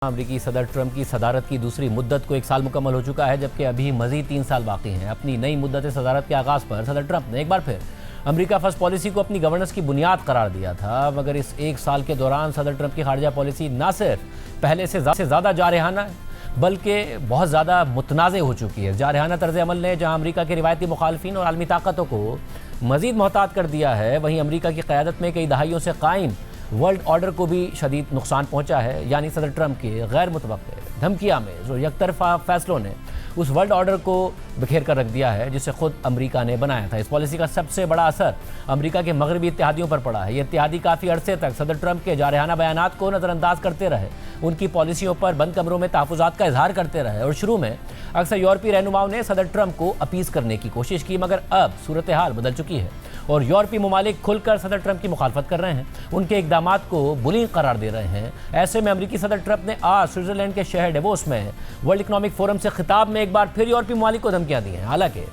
امریکی صدر ٹرمپ کی صدارت کی دوسری مدت کو 1 سال مکمل ہو چکا ہے، جبکہ ابھی مزید 3 سال باقی ہیں۔ اپنی نئی مدت صدارت کے آغاز پر صدر ٹرمپ نے ایک بار پھر امریکہ فرسٹ پالیسی کو اپنی گورننس کی بنیاد قرار دیا تھا، مگر اس 1 سال کے دوران صدر ٹرمپ کی خارجہ پالیسی نہ صرف پہلے سے زیادہ جارحانہ بلکہ بہت زیادہ متنازع ہو چکی ہے۔ جارحانہ طرز عمل نے جہاں امریکہ کے روایتی مخالفین اور عالمی طاقتوں کو مزید محتاط کر دیا ہے، وہیں امریکہ کی قیادت میں کئی دہائیوں سے قائم ورلڈ آرڈر کو بھی شدید نقصان پہنچا ہے۔ یعنی صدر ٹرمپ کے غیر متوقع، دھمکی آمیز اور یک طرفہ فیصلوں نے اس ورلڈ آرڈر کو بکھیر کر رکھ دیا ہے جسے خود امریکہ نے بنایا تھا۔ اس پالیسی کا سب سے بڑا اثر امریکہ کے مغربی اتحادیوں پر پڑا ہے۔ یہ اتحادی کافی عرصے تک صدر ٹرمپ کے جارحانہ بیانات کو نظر انداز کرتے رہے، ان کی پالیسیوں پر بند کمروں میں تحفظات کا اظہار کرتے رہے، اور شروع میں اکثر یورپی رہنماؤں نے صدر ٹرمپ کو اپیز کرنے کی کوشش کی، مگر اب صورتحال بدل چکی ہے اور یورپی ممالک کھل کر صدر ٹرمپ کی مخالفت کر رہے ہیں، ان کے اقدامات کو بلنگ قرار دے رہے ہیں۔ ایسے میں امریکی صدر ٹرمپ نے آج سوئٹزرلینڈ کے شہر ڈیووس میں ورلڈ اکنامک فورم سے خطاب میں ایک بار پھر یورپی ممالک کو دھمکیاں دی ہیں۔ حالانکہ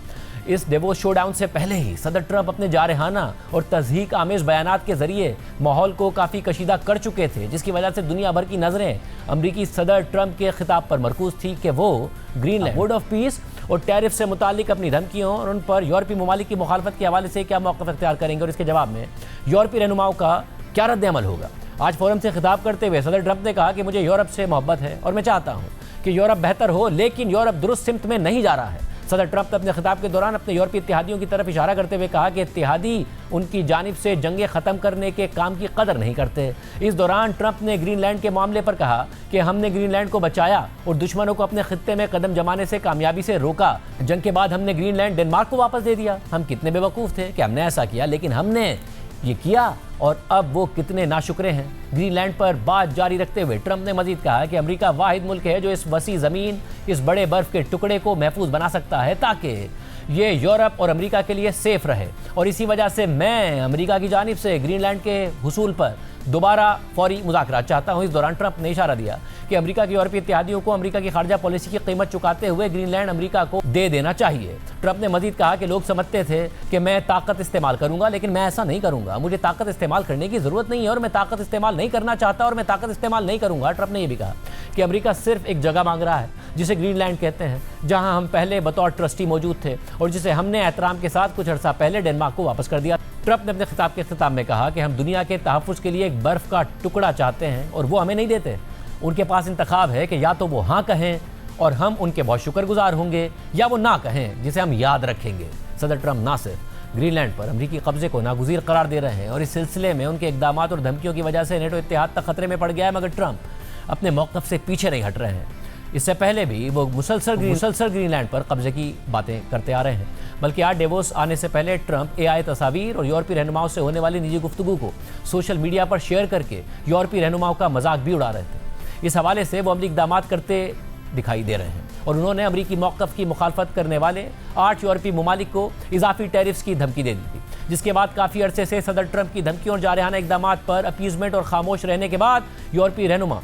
اس ڈیووس شو ڈاؤن سے پہلے ہی صدر ٹرمپ اپنے جارحانہ اور تضحیک آمیز بیانات کے ذریعے ماحول کو کافی کشیدہ کر چکے تھے، جس کی وجہ سے دنیا بھر کی نظریں امریکی صدر ٹرمپ کے خطاب پر مرکوز تھی کہ وہ Greenland board of peace اور ٹیرف سے متعلق اپنی دھمکیوں اور ان پر یورپی ممالک کی مخالفت کے حوالے سے کیا موقف اختیار کریں گے اور اس کے جواب میں یورپی رہنماؤں کا کیا رد عمل ہوگا۔ آج فورم سے خطاب کرتے ہوئے صدر ٹرمپ نے کہا کہ مجھے یورپ سے محبت ہے اور میں چاہتا ہوں کہ یورپ بہتر ہو، لیکن یورپ درست سمت میں نہیں جا رہا ہے۔ صدر ٹرمپ نے اپنے خطاب کے دوران اپنے یورپی اتحادیوں کی طرف اشارہ کرتے ہوئے کہا کہ اتحادی ان کی جانب سے جنگیں ختم کرنے کے کام کی قدر نہیں کرتے۔ اس دوران ٹرمپ نے گرین لینڈ کے معاملے پر کہا کہ ہم نے گرین لینڈ کو بچایا اور دشمنوں کو اپنے خطے میں قدم جمانے سے کامیابی سے روکا۔ جنگ کے بعد ہم نے گرین لینڈ ڈنمارک کو واپس دے دیا۔ ہم کتنے بے وقوف تھے کہ ہم نے ایسا کیا، لیکن ہم نے یہ کیا اور اب وہ کتنے ناشکرے ہیں۔ گرین لینڈ پر بات جاری رکھتے ہوئے ٹرمپ نے مزید کہا کہ امریکہ واحد ملک ہے جو اس وسیع زمین، اس بڑے برف کے ٹکڑے کو محفوظ بنا سکتا ہے تاکہ یہ یورپ اور امریکہ کے لیے سیف رہے، اور اسی وجہ سے میں امریکہ کی جانب سے گرین لینڈ کے حصول پر دوبارہ فوری مذاکرات چاہتا ہوں۔ اس دوران ٹرمپ نے اشارہ دیا کہ امریکہ کے یورپی اتحادیوں کو امریکہ کی خارجہ پالیسی کی قیمت چکاتے ہوئے گرین لینڈ امریکہ کو دے دینا چاہیے۔ ٹرمپ نے مزید کہا کہ لوگ سمجھتے تھے کہ میں طاقت استعمال کروں گا، لیکن میں ایسا نہیں کروں گا، مجھے طاقت استعمال کرنے کی ضرورت نہیں ہے اور میں طاقت استعمال نہیں کرنا چاہتا اور میں طاقت استعمال نہیں کروں گا۔ ٹرمپ نے یہ بھی کہا کہ امریکہ صرف ایک جگہ مانگ رہا ہے جسے گرین لینڈ کہتے ہیں، جہاں ہم پہلے بطور ٹرسٹی موجود تھے اور جسے ہم نے احترام کے ساتھ کچھ عرصہ پہلے ڈنمارک کو واپس کر دیا۔ ٹرمپ نے اپنے خطاب کے اختتام میں کہا کہ ہم دنیا کے تحفظ کے لیے ایک برف کا ٹکڑا چاہتے ہیں اور وہ ہمیں نہیں دیتے۔ ان کے پاس انتخاب ہے کہ یا تو وہ ہاں کہیں اور ہم ان کے بہت شکر گزار ہوں گے، یا وہ نہ کہیں جسے ہم یاد رکھیں گے۔ صدر ٹرمپ نہ صرف گرین لینڈ پر امریکی قبضے کو ناگزیر قرار دے رہے ہیں اور اس سلسلے میں ان کے اقدامات اور دھمکیوں کی وجہ سے نیٹو اتحاد تک خطرے میں پڑ گیا ہے، مگر ٹرمپ اپنے موقف سے پیچھے نہیں ہٹ رہے ہیں۔ اس سے پہلے بھی وہ مسلسل گرین لینڈ پر قبضے کی باتیں کرتے آ رہے ہیں، بلکہ آج ڈیووس آنے سے پہلے ٹرمپ AI تصاویر اور یورپی رہنماؤں سے ہونے والی نجی گفتگو کو سوشل میڈیا پر شیئر کر کے یورپی رہنماؤں کا مذاق بھی اڑا رہے تھے۔ اس حوالے سے وہ عملی اقدامات کرتے دکھائی دے رہے ہیں اور انہوں نے امریکی موقف کی مخالفت کرنے والے 8 یورپی ممالک کو اضافی ٹیرفز کی دھمکی دے دی تھی، جس کے بعد کافی عرصے سے صدر ٹرمپ کی دھمکیوں اور جارحانہ اقدامات پر اپیزمنٹ اور خاموش رہنے کے بعد یورپی رہنما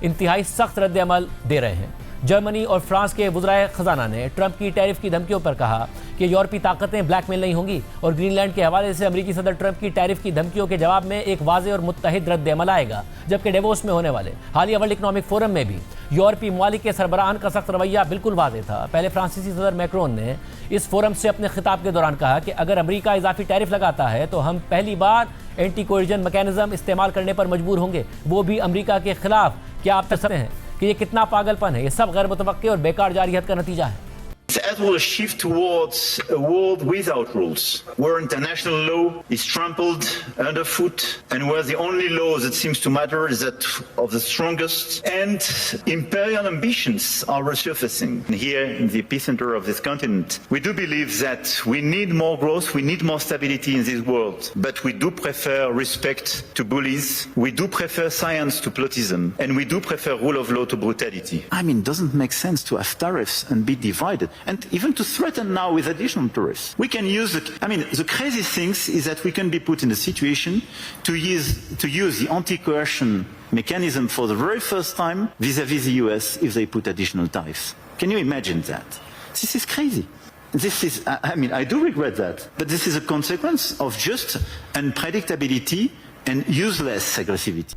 انتہائی سخت رد عمل دے رہے ہیں۔ جرمنی اور فرانس کے وزرائے خزانہ نے ٹرمپ کی ٹیرف کی دھمکیوں پر کہا کہ یورپی طاقتیں بلیک میل نہیں ہوں گی، اور گرین لینڈ کے حوالے سے امریکی صدر ٹرمپ کی ٹیرف کی دھمکیوں کے جواب میں ایک واضح اور متحد رد عمل آئے گا۔ جبکہ ڈیووس میں ہونے والے حالیہ ورلڈ اکنامک فورم میں بھی یورپی ممالک کے سربراہان کا سخت رویہ بالکل واضح تھا۔ پہلے فرانسیسی صدر میکرون نے اس فورم سے اپنے خطاب کے دوران کہا کہ اگر امریکہ اضافی ٹیرف لگاتا ہے تو ہم پہلی بار اینٹی کوئرجن میکینزم استعمال کرنے پر مجبور ہوں گے، وہ بھی امریکہ کے خلاف۔ کیا آپ تصور ہیں کہ یہ کتنا پاگل پن ہے؟ یہ سب غیر متوقع اور بیکار جارحیت کا نتیجہ ہے۔ As will shift towards a world without rules, where international law is trampled underfoot and where the only law that seems to matter is that of the strongest, and imperial ambitions are resurfacing. Here in the epicenter of this continent, we do believe that we need more growth, we need more stability in this world, but we do prefer respect to bullies, we do prefer science to plotism, and we do prefer rule of law to brutality. I mean, it doesn't make sense to have tariffs and be divided. And even to threaten now with additional tariffs. We can use the crazy things is that we can be put in a situation to use the anti-coercion mechanism for the very first time vis-à-vis the US if they put additional tariffs. Can you imagine that? This is crazy. This is, I do regret that, but this is a consequence of just unpredictability and useless aggressivity.